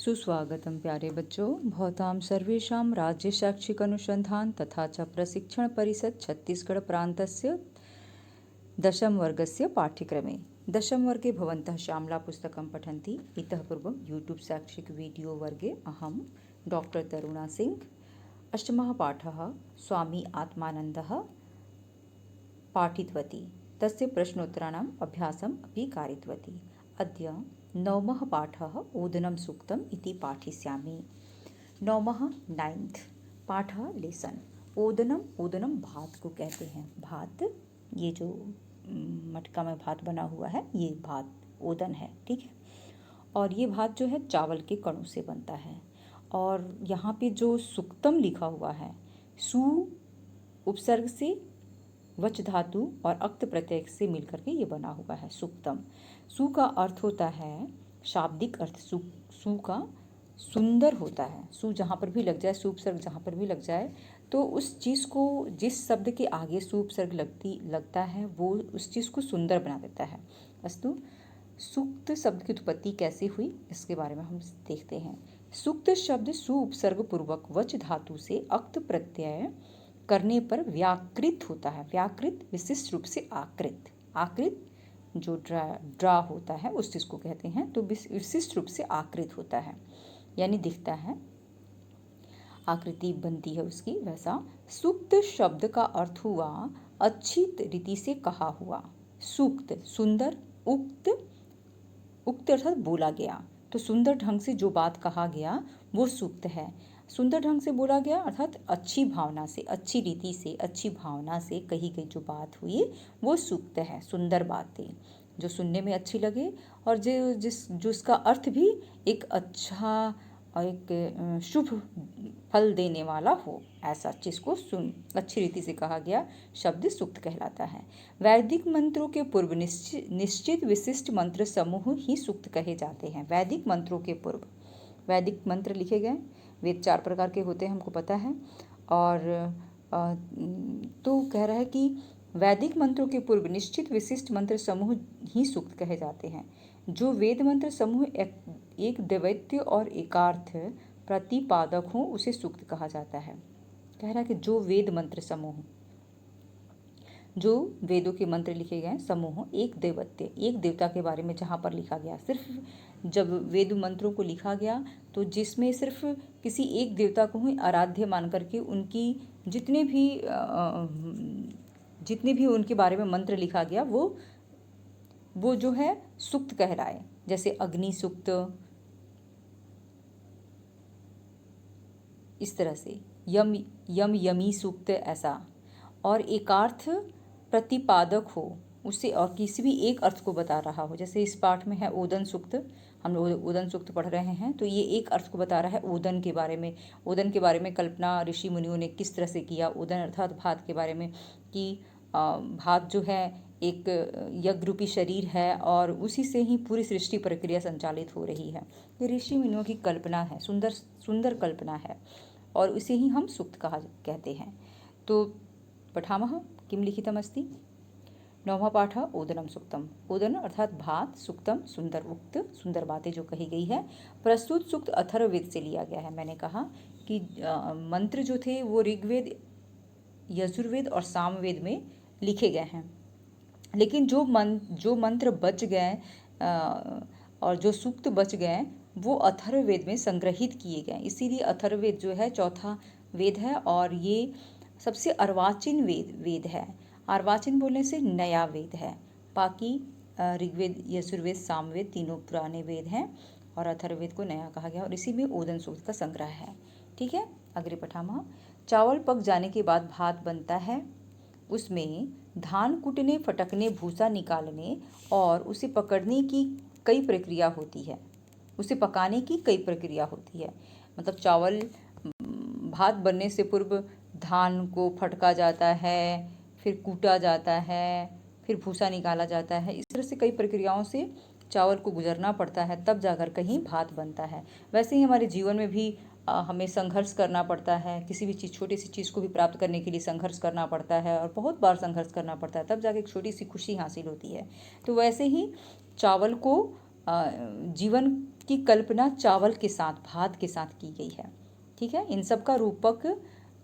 सुस्वागतम प्यारे बच्चों। भवतां सर्वेषां राज्य शैक्षिक अनुसंधान तथा च प्रशिक्षण परिषद छत्तीसगढ़ प्रान्तस्य दशमवर्गस्य पाठ्यक्रमे दशमवर्गे भवन्तः श्यामला पुस्तकं पठन्ति। इतः पूर्वं यूट्यूब शैक्षिक वीडियो वर्गे अहं डॉक्टर तरुणा सिंह अष्टमः पाठः स्वामी आत्मानन्दः पाठितवती। तस्य प्रश्नोत्तराणाम् अभ्यासम् अपि कारितवती। अद्य नवमः पाठः ओदनं सूक्तम् इति पाठिष्यामि। नवमः 9th पाठः लेसन। ओदनम भात को कहते हैं। भात, ये जो मटका में भात बना हुआ है ये भात ओदन है, ठीक है। और ये भात जो है चावल के कणों से बनता है। और यहाँ पे जो सूक्तम लिखा हुआ है, सु उपसर्ग से वच धातु और अक्त प्रत्यय से मिलकर के ये बना हुआ है सूक्तम। सु का अर्थ होता है, शाब्दिक अर्थ सु का सुंदर होता है। सु जहाँ पर भी लग जाए, सु उपसर्ग जहाँ पर भी लग जाए तो उस चीज़ को, जिस शब्द के आगे सु उपसर्ग लगता है वो उस चीज़ को सुंदर बना देता है। अस्तु, सूक्त शब्द की उत्पत्ति कैसे हुई इसके बारे में हम देखते हैं। सूक्त शब्द सु उपसर्ग पूर्वक वच धातु से अक्त प्रत्यय करने पर व्याकृत होता है। व्याकृत विशिष्ट रूप से आकृत। आकृत जो ड्रा होता है उस चीज़ को कहते हैं, तो विशिष्ट रूप से आकृत होता है, यानी दिखता है, आकृति बनती है उसकी। वैसा सूक्त शब्द का अर्थ हुआ अच्छी रीति से कहा हुआ। सूक्त सुंदर, उक्त उक्त अर्थात बोला गया, तो सुंदर ढंग से जो बात कहा गया वो सूक्त है। सुंदर ढंग से बोला गया अर्थात अच्छी भावना से, अच्छी रीति से, अच्छी भावना से कही गई जो बात हुई वो सूक्त है। सुंदर बातें जो सुनने में अच्छी लगे और जो उसका अर्थ भी एक अच्छा और एक शुभ फल देने वाला हो, ऐसा चीज़ को अच्छी रीति से कहा गया शब्द सूक्त कहलाता है। वैदिक मंत्रों के पूर्व निश्चित विशिष्ट मंत्र समूह ही सूक्त कहे जाते हैं। वैदिक मंत्रों के पूर्व वैदिक मंत्र लिखे गए, वेद 4 प्रकार के होते हैं, हमको पता है। और तो कह रहा है कि वैदिक मंत्रों के पूर्व निश्चित विशिष्ट मंत्र समूह ही सूक्त कहे जाते हैं। जो वेद मंत्र समूह एक द्वैत्य और एकार्थ प्रतिपादक हो उसे सूक्त कहा जाता है। कह रहा है कि जो वेद मंत्र समूह, जो वेदों के मंत्र लिखे गए समूह एक दैवत्य, एक देवता के बारे में जहाँ पर लिखा गया, सिर्फ जब वेद मंत्रों को लिखा गया तो जिसमें सिर्फ किसी एक देवता को ही आराध्य मान करके उनकी जितने भी उनके बारे में मंत्र लिखा गया वो जो है सूक्त कहलाए। जैसे अग्नि सूक्त, इस तरह से यमी सूक्त, ऐसा। और एकार्थ प्रतिपादक हो उससे, और किसी भी एक अर्थ को बता रहा हो। जैसे इस पाठ में है ओदन सूक्त, हम लोग ओदन सूक्त पढ़ रहे हैं, तो ये एक अर्थ को बता रहा है ओदन के बारे में। ओदन के बारे में कल्पना ऋषि मुनियों ने किस तरह से किया, ओदन अर्थात भात के बारे में, कि भात जो है एक यज्ञ रूपी शरीर है और उसी से ही पूरी सृष्टि प्रक्रिया संचालित हो रही है। ये ऋषि मुनियों की कल्पना है, सुंदर सुंदर कल्पना है, और उसे ही हम सूक्त कहते हैं। तो पठामः किं लिखितमस्ति। नवमः पाठः ओदनं सूक्तम। ओदन अर्थात भात, सूक्तम सुंदर, उक्त सुंदर बातें जो कही गई है। प्रस्तुत सूक्त अथर्ववेद से लिया गया है। मैंने कहा कि मंत्र जो थे वो ऋग्वेद, यजुर्वेद और सामवेद में लिखे गए हैं, लेकिन जो मंत्र बच गए और जो सूक्त बच गए वो अथर्ववेद में संग्रहित किए गए। इसीलिए अथर्ववेद जो है चौथा वेद है और ये सबसे अर्वाचीन वेद है। अर्वाचीन बोलने से नया वेद है। बाकी ऋग्वेद, यजुर्वेद, सामवेद तीनों पुराने वेद हैं और अथर्ववेद को नया कहा गया और इसी में ओदन सूक्त का संग्रह है। ठीक है, अग्रे पठामः। चावल पक जाने के बाद भात बनता है। उसमें धान कूटने, फटकने, भूसा निकालने और उसे पकड़ने की कई प्रक्रिया होती है। उसे पकाने की कई प्रक्रिया होती है। मतलब चावल, भात बनने से पूर्व धान को फटका जाता है, फिर कूटा जाता है, फिर भूसा निकाला जाता है। इस तरह से कई प्रक्रियाओं से चावल को गुजरना पड़ता है, तब जाकर कहीं भात बनता है। वैसे ही हमारे जीवन में भी हमें संघर्ष करना पड़ता है। किसी भी चीज़, छोटी सी चीज़ को भी प्राप्त करने के लिए संघर्ष करना पड़ता है और बहुत बार संघर्ष करना पड़ता है, तब जाके एक छोटी सी खुशी हासिल होती है। तो वैसे ही चावल को जीवन की कल्पना चावल के साथ, भात के साथ की गई है। ठीक है, इन सब का रूपक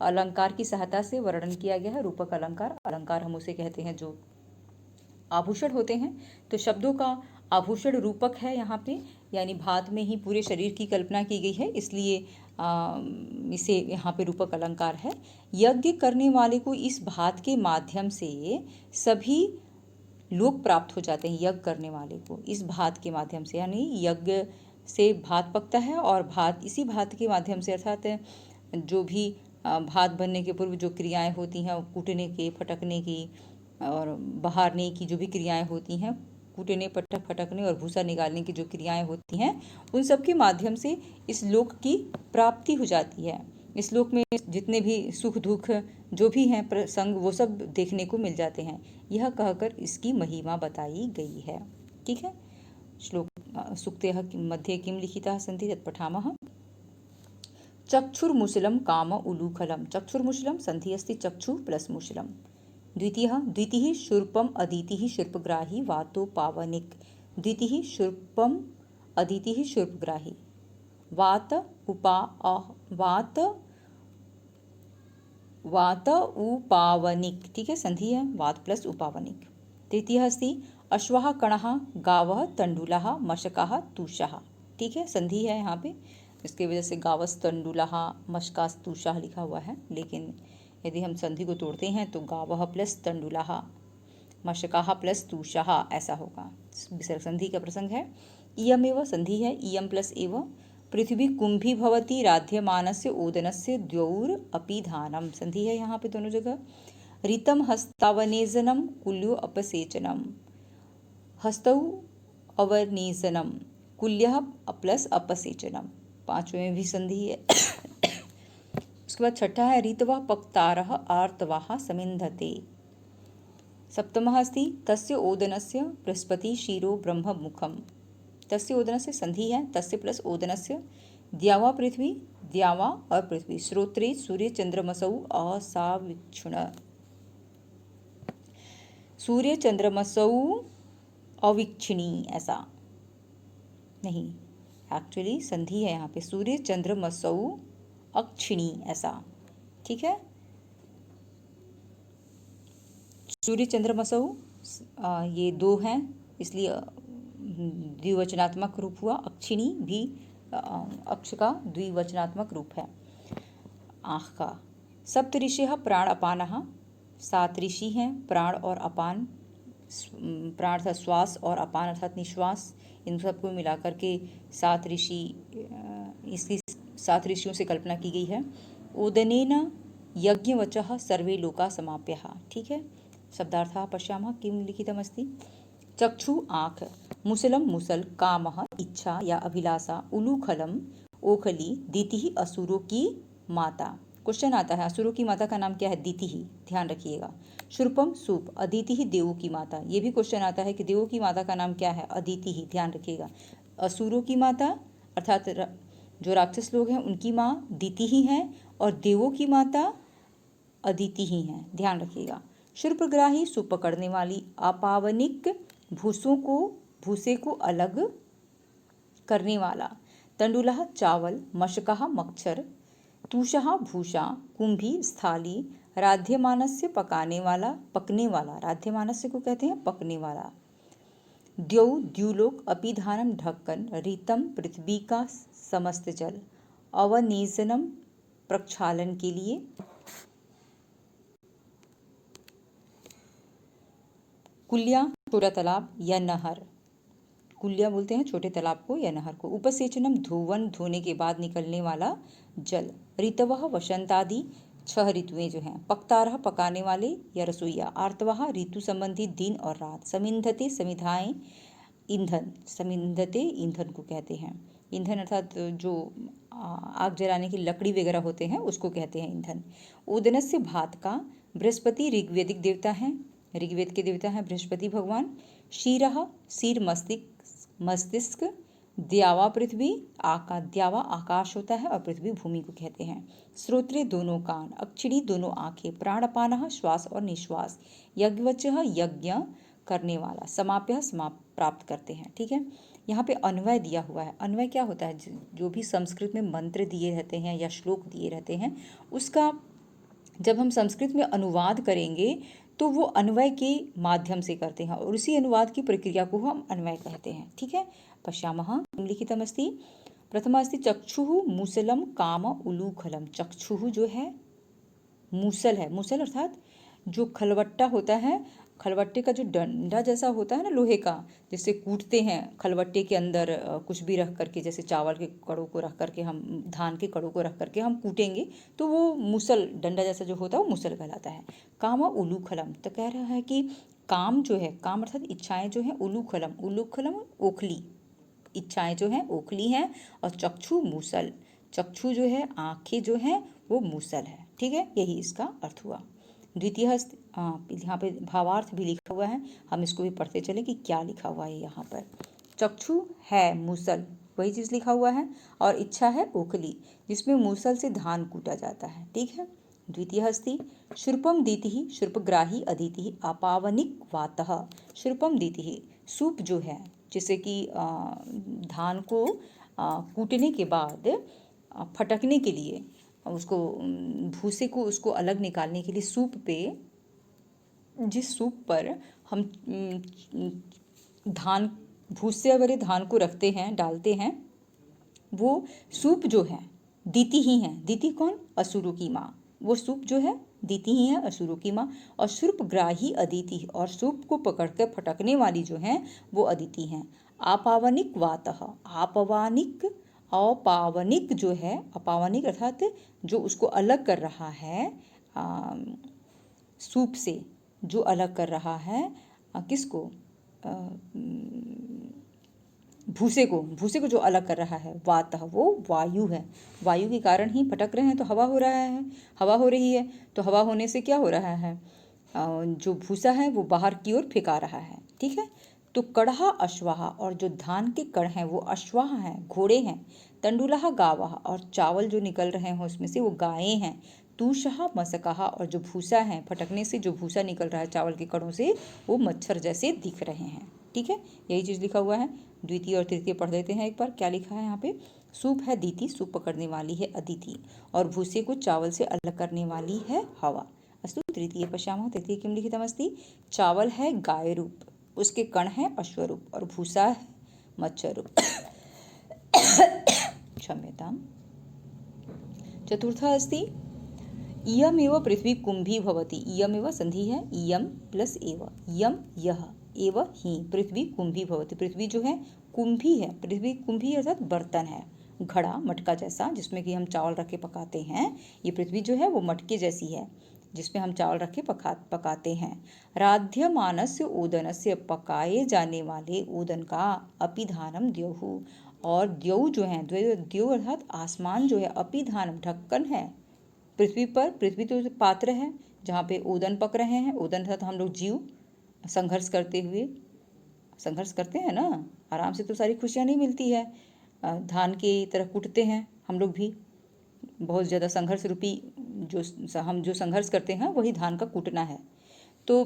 अलंकार की सहायता से वर्णन किया गया है। रूपक अलंकार, अलंकार हम उसे कहते हैं जो आभूषण होते हैं। तो शब्दों का आभूषण रूपक है यहाँ पे, यानी भात में ही पूरे शरीर की कल्पना की गई है, इसलिए इसे यहाँ पे रूपक अलंकार है। यज्ञ करने वाले को इस भात के माध्यम से सभी लोग प्राप्त हो जाते हैं। यज्ञ करने वाले को इस भात के माध्यम से, यानी यज्ञ से भात पकता है और भात, इसी भात के माध्यम से, अर्थात जो भी भात बनने के पूर्व जो क्रियाएं होती हैं, कूटने के, फटकने की और बहारने की जो भी क्रियाएं होती हैं, कूटने, फटकने और भूसा निकालने की जो क्रियाएं होती हैं, उन सब के माध्यम से इस लोक की प्राप्ति हो जाती है। इस लोक में जितने भी सुख दुख जो भी हैं प्रसंग, वो सब देखने को मिल जाते हैं। यह कहकर इसकी महिमा बताई गई है। ठीक है, श्लोक सूक्तयः मध्ये किं लिखिताः सन्ति तत् पठामः। चक्षुर्मुसलं काम उलूखलं। चक्षुर्मुसलं संधि अस्ति चक्षु प्लस मुसलं। द्वितीयः शूर्पम अदितिः शूर्पग्राही वातो पावनिक। द्वितीयः शूर्पम अदितिः शूर्पग्राही वात उपावनिक। ठीक है, संधि है, वात प्लस उपावनिक। तृतीयः अस्ति अश्वः कणः गावः तण्डुलः मशकाः तूषः। ठीक है, संधि है यहाँ पे, इसकी वजह से गावस तण्डुलः मशकास तूषः लिखा हुआ है, लेकिन यदि हम संधि को तोड़ते हैं तो गावः प्लस तण्डुलः मशकाः प्लस तूषः ऐसा होगा। विसर्ग संधि का प्रसंग है। इयम एव संधि है, इयम प्लस एव। पृथ्वी कुंभी भवति राध्यमानस्य ओदनस्य द्यौर अपि धानम। संधि है यहाँ पे दोनों जगह। ऋतम हस्तावनेजनम कुल्यो अपसेचनम। हस्तौ अवनेजनम कुल्यः प्लस अपसेचनम। पांचवें में भी संधि है। उसके बाद छठा है ऋतवा पक्तारः आर्तवाः समिन्धते। सप्तमः अस्ति तस्य ओदनस्य बृहस्पति शिरो ब्रह्म मुखम। तस्य ओदनस्य संधि है, तस्य प्लस ओदनस्य। द्यावा पृथ्वी, द्यावा और पृथ्वी। श्रोत्रे सूर्य चंद्रमसौ असाविक्षुण। सूर्य चंद्रमसौ अवीक्षिणी, ऐसा नहीं, एक्चुअली संधि है यहाँ पे, सूर्य चंद्रमसौ अक्षिणी ऐसा। ठीक है, सूर्य चंद्रमसौ ये दो हैं, इसलिए द्विवचनात्मक रूप हुआ। अक्षिणी भी अक्ष का द्विवचनात्मक रूप है, आँख का। सप्त ऋषिः प्राण अपानः। 7 ऋषि हैं, प्राण और अपान। प्राण अर्थात श्वास और अपान अर्थात निश्वास, इन सबको मिलाकर के 7 ऋषि, इसकी 7 ऋषियों से कल्पना की गई है। ओदनेन यज्ञवचः सर्वे लोका समाप्यः। ठीक है, शब्दार्थः पश्यामः किं लिखितमस्ति। चक्षु आँख, मुसलम मुसल, कामः इच्छा या अभिलाषा, उलूखलम ओखली, दितिः असुरों की माता। क्वेश्चन आता है असुरों की माता का नाम क्या है, दितिः, ध्यान रखिएगा। शूर्पम सूप, अदितिः देवों की माता। ये भी क्वेश्चन आता है कि देवों की माता का नाम क्या है, अदितिः, ध्यान रखिएगा। असुरों की माता अर्थात जो राक्षस लोग हैं उनकी माँ दिति ही है, और देवों की माता अदिति ही है, ध्यान रखिएगा। शूर्पग्राही सूप पकड़ने वाली। अपावनिक भूसे को अलग करने वाला। तंडुलः चावल, मशकः मच्छर, तूषः भूषा, कुंभी स्थाली, राध्यमानस्य पकने वाला। राध्यमानस्य को कहते हैं पकने वाला। द्यौ द्युलोक, अपिधानम ढक्कन, ऋतम पृथ्वी का समस्त जल, अवनेजनम प्रक्षालन के लिए, कुल्या छोटा तालाब या नहर, कुल्या बोलते हैं छोटे तालाब को या नहर को। उपसेचनम धोवन, धोने के बाद निकलने वाला जल। ऋतवः वसंतादि 6 ऋतुएं जो हैं। पक्तारः पकाने वाले या रसोईया। आर्तवः ऋतु संबंधी दिन और रात। समिन्धते समिधाएं, ईंधन, समिन्धते ईंधन को कहते हैं। ईंधन अर्थात जो आग जलाने की लकड़ी वगैरह होते हैं उसको कहते हैं ईंधन। ओदनस्य भात का। बृहस्पति ऋग्वेदिक देवता हैं, ऋग्वेद के देवता हैं बृहस्पति भगवान। शीरः सिर मस्तिष्क। द्यावा पृथ्वी, द्यावा आकाश होता है और पृथ्वी भूमि को कहते हैं। श्रोत्रे दोनों कान। अक्षिणी दोनों आंखें। प्राणपानः श्वास और निश्वास। यज्ञवचः यज्ञ करने वाला। समाप्य प्राप्त करते हैं। ठीक है, यहाँ पे अन्वय दिया हुआ है। अन्वय क्या होता है? जो भी संस्कृत में मंत्र दिए रहते हैं या श्लोक दिए रहते हैं, उसका जब हम संस्कृत में अनुवाद करेंगे तो वो अन्वय के माध्यम से करते हैं और उसी अनुवाद की प्रक्रिया को हम अन्वय कहते हैं। ठीक है, पश्यामः किं लिखितमस्ति। प्रथम अस्ति चक्षुः मूसलम काम उलूखलम। चक्षुः जो है मूसल है, मूसल अर्थात जो खलवट्टा होता है, खलवट्टे का जो डंडा जैसा होता है ना लोहे का, जिससे कूटते हैं खलवट्टे के अंदर कुछ भी रख करके, जैसे चावल के कड़ों को रख करके, हम धान के कड़ों को रख करके हम कूटेंगे तो वो मूसल डंडा जैसा जो होता है वो मूसल कहलाता है। काम उलूखलम, तो कह रहा है कि काम जो है, काम अर्थात इच्छाएं जो हैं, उलूखलम, उलूखलम ओखली, इच्छाएं जो हैं ओखली हैं, और चक्षु मूसल, चक्षु जो है आँखें जो हैं वो मूसल है। ठीक है, यही इसका अर्थ हुआ। द्वितीय हस्त, यहाँ पे भावार्थ भी लिखा हुआ है, हम इसको भी पढ़ते चले कि क्या लिखा हुआ है यहाँ पर। चक्षु है मूसल, वही चीज़ लिखा हुआ है, और इच्छा है ओखली, जिसमें मूसल से धान कूटा जाता है। ठीक है, द्वितीय हस्ती शुर्पम दीति शुर्पग्राही अदिति अपावनिक वातः। शुर्पम दीति, सूप जो है, जैसे कि धान को कूटने के बाद फटकने के लिए, उसको भूसे को उसको अलग निकालने के लिए सूप पे, जिस सूप पर हम धान, भूसे वाले धान को रखते हैं, डालते हैं, वो सूप जो है दीति ही है। दीति कौन? असुरों की माँ। वो सूप जो है दीति ही है, असुरों की माँ। और शुर्पग्राही अदिति, और सूप को पकड़कर फटकने वाली जो है वो अदिति हैं। आपावनिक वातः, आपावनिक, अपावनिक जो है, अपावनिक अर्थात जो उसको अलग कर रहा है सूप से, जो अलग कर रहा है किसको? भूसे को, भूसे को जो अलग कर रहा है, वातः वो वायु है। वायु के कारण ही फटक रहे हैं, तो हवा हो रहा है, हवा हो रही है, तो हवा होने से क्या हो रहा है? जो भूसा है वो बाहर की ओर फेंका रहा है। ठीक है, तो कड़हा अश्वाहा, और जो धान के कड़ हैं वो अश्वाह हैं, घोड़े हैं। तंडुलहा गावाह, और चावल जो निकल रहे हैं उसमें से वो गायें हैं। तूषहा मसकाहा, और जो भूसा है, फटकने से जो भूसा निकल रहा है चावल के कड़ों से, वो मच्छर जैसे दिख रहे हैं। ठीक है, यही चीज़ लिखा हुआ है। द्वितीय और तृतीय पढ़ लेते हैं एक बार, क्या लिखा है यहाँ पे। सूप है दीति, सूप पकड़ने वाली है अदिति, और भूसे को चावल से अलग करने वाली है हवा। अस्तु, तृतीय पश्यामः। तृतीय किम लिखितमस्ति। चावल है गाय रूप, उसके कण है अश्वरूप, और भूसा है मच्छर रूप। क्षम्यताम्। चतुर्थ अस्ति इयमेव पृथ्वी कुंभी भवति। इयमेव संधि है, इयम प्लस एव, इयम यह, एव ही पृथ्वी कुंभी भवति। पृथ्वी जो है कुंभी है। पृथ्वी कुंभी अर्थात बर्तन है, घड़ा, मटका जैसा, जिसमें कि हम चावल रख के पकाते हैं। ये पृथ्वी जो है वो मटके जैसी है, जिसमें हम चावल रख के पकाते हैं। राध्यमानस्य ओदनस्य, पकाए जाने वाले ओदन का अपिधानम द्यौः, और द्यौ जो है, द्यौ अर्थात आसमान जो है, अपिधानम ढक्कन है पृथ्वी पर। पृथ्वी तो पात्र है जहाँ पे ओदन पक रहे हैं। ओदन अर्थात हम लोग जीव संघर्ष करते हुए, संघर्ष करते हैं ना, आराम से तो सारी खुशियाँ नहीं मिलती है। धान की तरह कूटते हैं हम लोग भी, बहुत ज़्यादा संघर्ष रूपी जो हम जो संघर्ष करते हैं वही धान का कूटना है। तो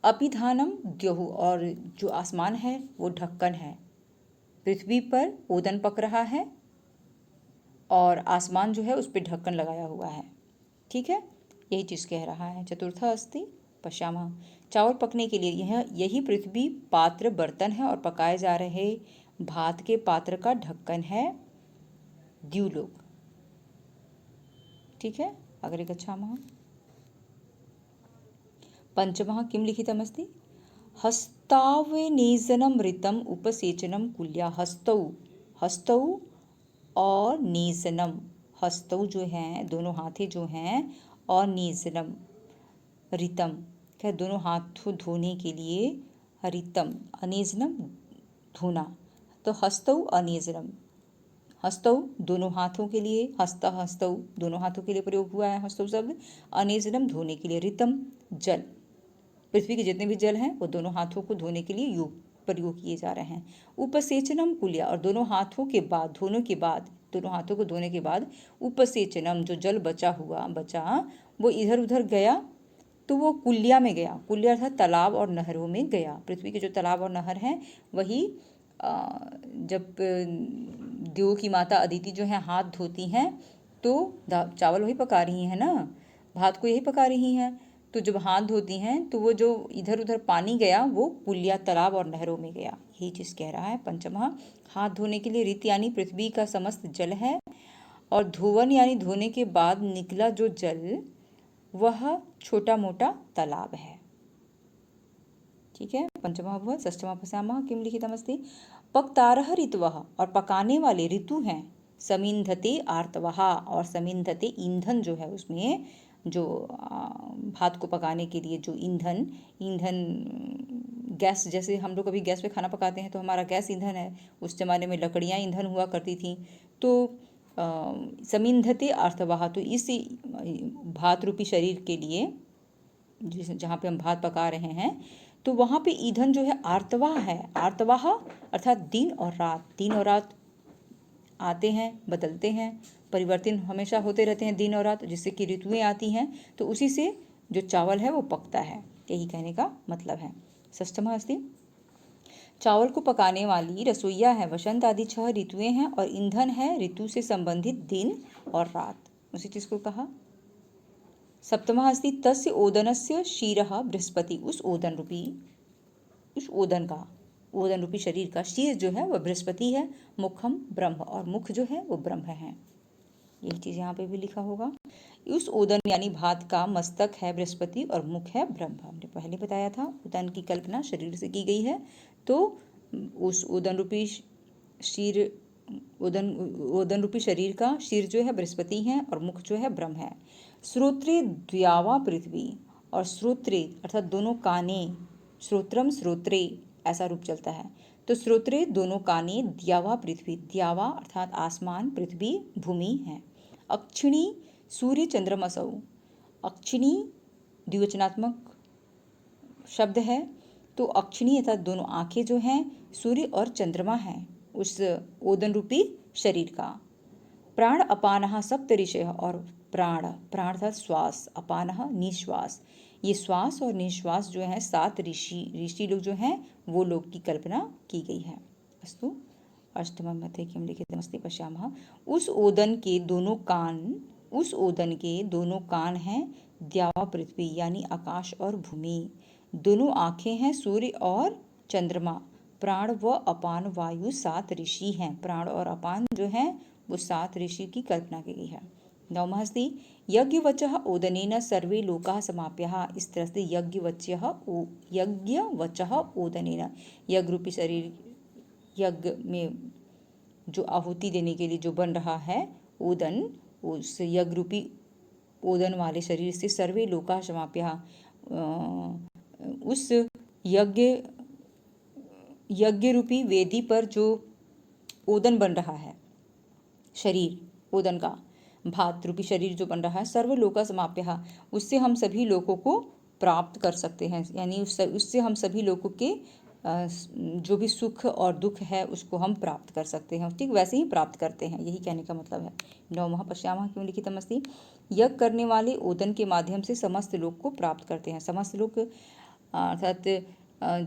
अपिधानम द्यौः, और जो आसमान है वो ढक्कन है। पृथ्वी पर ओदन पक रहा है और आसमान जो है उस पर ढक्कन लगाया हुआ है। ठीक है, यही चीज़ कह रहा है। चतुर्थ अस्ति पश्यामः। चावल पकने के लिए यही पृथ्वी पात्र बर्तन है, और पकाए जा रहे भात के पात्र का ढक्कन है द्युलोक। ठीक है, अग्रे गच्छामः। पंचमः किं लिखितमस्ति। हस्तावनेजनं ऋतम उपसेचनम कुल्या। हस्तौ, हस्तौ और नेजनम, हस्तौ जो हैं दोनों हाथें जो हैं, और नेजनम ऋतम, क्या दोनों हाथों धोने के लिए, ऋतम अनेजनम धोना, तो हस्तौ अनेजनम, हस्तौ दोनों हाथों के लिए, हस्ता हस्तौ दोनों हाथों के लिए प्रयोग हुआ है हस्तौ शब्द। अनेजनम धोने के लिए, ऋतम जल, पृथ्वी के जितने भी जल हैं वो दोनों हाथों को धोने के लिए प्रयोग किए जा रहे हैं। उपसेचनम कुल्या, और दोनों हाथों के बाद, धोने के बाद, दोनों हाथों को धोने के बाद उपसेचनम, जो जल बचा वो इधर उधर गया तो वो कुल्या में गया। कुल्या अर्थात तालाब और नहरों में गया। पृथ्वी के जो तालाब और नहर हैं वही जब देवों की माता अदिति जो है हाथ धोती हैं तो चावल वही पका रही हैं ना, भात को यही पका रही हैं। तो जब हाथ धोती हैं तो वो जो इधर उधर पानी गया वो पुलिया, तालाब और नहरों में गया, यही चीज़ कह रहा है। पंचमा, हाथ धोने के लिए रीत यानी पृथ्वी का समस्त जल है, और धोवन यानी धोने के बाद निकला जो जल वह छोटा मोटा तालाब है। ठीक है, पंचमः भवत्। षष्ठमः पश्यामः किम लिखितमस्ति। पक्तारः ऋतवः, और पकाने वाले ऋतु हैं। समिन्धते आर्तवः, और समिन्धते ईंधन जो है उसमें जो भात को पकाने के लिए जो ईंधन गैस, जैसे हम लोग कभी गैस पे खाना पकाते हैं तो हमारा गैस ईंधन है, उस जमाने में लकड़ियाँ ईंधन हुआ करती थी। तो समिन्धते आर्तवः, तो इस भात रूपी शरीर के लिए जहाँ पे हम भात पका रहे हैं तो वहाँ पे ईंधन जो है आर्तवाह है। आर्तवाह अर्थात दिन और रात आते हैं, बदलते हैं, परिवर्तन हमेशा होते रहते हैं दिन और रात, जिससे कि ऋतुएं आती हैं, तो उसी से जो चावल है वो पकता है, यही कहने का मतलब है। षष्ठमः अस्ति। चावल को पकाने वाली रसोइया है। वसंत आदि 6 ऋतुएं हैं और ईंधन है ऋतु से संबंधित दिन और रात, उसी चीज को कहा। सप्तमः अस्ति। तस्य ओदनस्य शिरः बृहस्पति, उस ओदन रूपी शरीर का शीर जो है वह बृहस्पति है। मुखम ब्रह्म, और मुख जो है वो ब्रह्म है, यही चीज यहाँ पे भी लिखा होगा। उस ओदन यानी भात का मस्तक है बृहस्पति और मुख है ब्रह्म। हमने पहले बताया था ओदन की कल्पना शरीर से की गई है, तो उस ओदन रूपी शरीर का शीर जो है बृहस्पति है और मुख जो है ब्रह्म है। श्रोत्रे द्यावा पृथ्वी, और श्रोत्रे अर्थात दोनों काने, श्रोत्रम श्रोत्रे ऐसा रूप चलता है, तो श्रोत्रे दोनों काने, द्यावा पृथ्वी, द्यावा अर्थात आसमान, पृथ्वी भूमि है। अक्षिणी सूर्य चंद्रमसौ, अक्षिणी द्विवचनात्मक शब्द है, तो अक्षिणी अर्थात दोनों आंखें जो हैं सूर्य और चंद्रमा हैं उस ओदन रूपी शरीर का। प्राण अपानः सप्त ऋषयः, और प्राण अर्थात श्वास, अपानः निश्वास, ये श्वास और निश्वास जो है 7 ऋषि लोग जो हैं वो लोग की कल्पना की गई है। अस्तु। अष्टमं मध्ये किं लिखितमस्ति पश्यामः। उस ओदन के दोनों कान हैं द्यावा पृथ्वी यानी आकाश और भूमि, दोनों आंखें हैं सूर्य और चंद्रमा, प्राण व अपान वायु 7 ऋषि हैं। प्राण और अपान जो हैं वो 7 ऋषि की कल्पना की गई है। नवमः अस्ति। यज्ञवचः ओदनेन सर्वे लोकाः समाप्याः, इस तरह से यज्ञवचः ओदनेन, यज्ञ रूपी शरीर, यज्ञ में जो आहुति देने के लिए जो बन रहा है ओदन, उस यज्ञ रूपी ओदन वाले शरीर से सर्वे लोकाः समाप्याः, उस यज्ञ रूपी वेदी पर जो ओदन बन रहा है, शरीर ओदन का भात रूपी शरीर जो बन रहा है, सर्वलोका समाप्यः, उससे हम सभी लोगों को प्राप्त कर सकते हैं, यानी उससे हम सभी लोगों के जो भी सुख और दुख है उसको हम प्राप्त कर सकते हैं, ठीक वैसे ही प्राप्त करते हैं, यही कहने का मतलब है। नवमः पश्यामः किं लिखितमस्ति। यज्ञ करने वाले ओदन के माध्यम से समस्त लोग को प्राप्त करते हैं। समस्त लोग अर्थात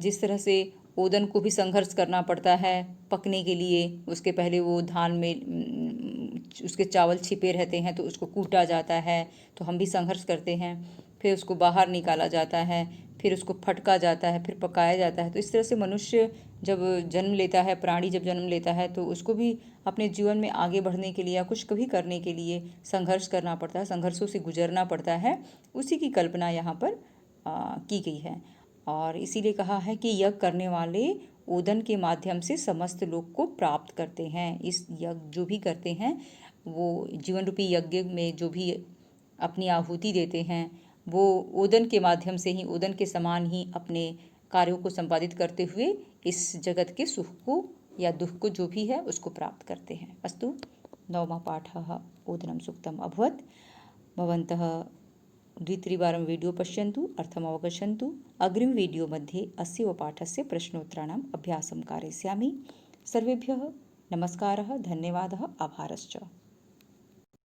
जिस तरह से ओदन को भी संघर्ष करना पड़ता है पकने के लिए, उसके पहले वो धान में उसके चावल छिपे रहते हैं तो उसको कूटा जाता है, तो हम भी संघर्ष करते हैं, फिर उसको बाहर निकाला जाता है, फिर उसको फटका जाता है, फिर पकाया जाता है। तो इस तरह से मनुष्य जब जन्म लेता है, प्राणी जब जन्म लेता है, तो उसको भी अपने जीवन में आगे बढ़ने के लिए या कुछ कभी करने के लिए संघर्ष करना पड़ता है, संघर्षों से गुजरना पड़ता है, उसी की कल्पना यहाँ पर की गई है। और इसीलिए कहा है कि यज्ञ करने वाले ओदन के माध्यम से समस्त लोग को प्राप्त करते हैं। इस यज्ञ जो भी करते हैं वो जीवन रूपी यज्ञ में जो भी अपनी आहुति देते हैं वो ओदन के माध्यम से ही, ओदन के समान ही अपने कार्यों को संपादित करते हुए इस जगत के सुख को या दुख को जो भी है उसको प्राप्त करते हैं। अस्तु। नवमः पाठः ओदनं सूक्तम् अभवत्। भवन्तः द्वित्रिवारं वीडियो पश्यन्तु, अर्थम् अवगच्छन्तु। अग्रिम वीडियो मध्ये अस्य पाठस्य प्रश्नोत्तराणाम् अभ्यासं कारयिष्यामि। सर्वेभ्यः नमस्कारः, धन्यवादः, आभारश्च।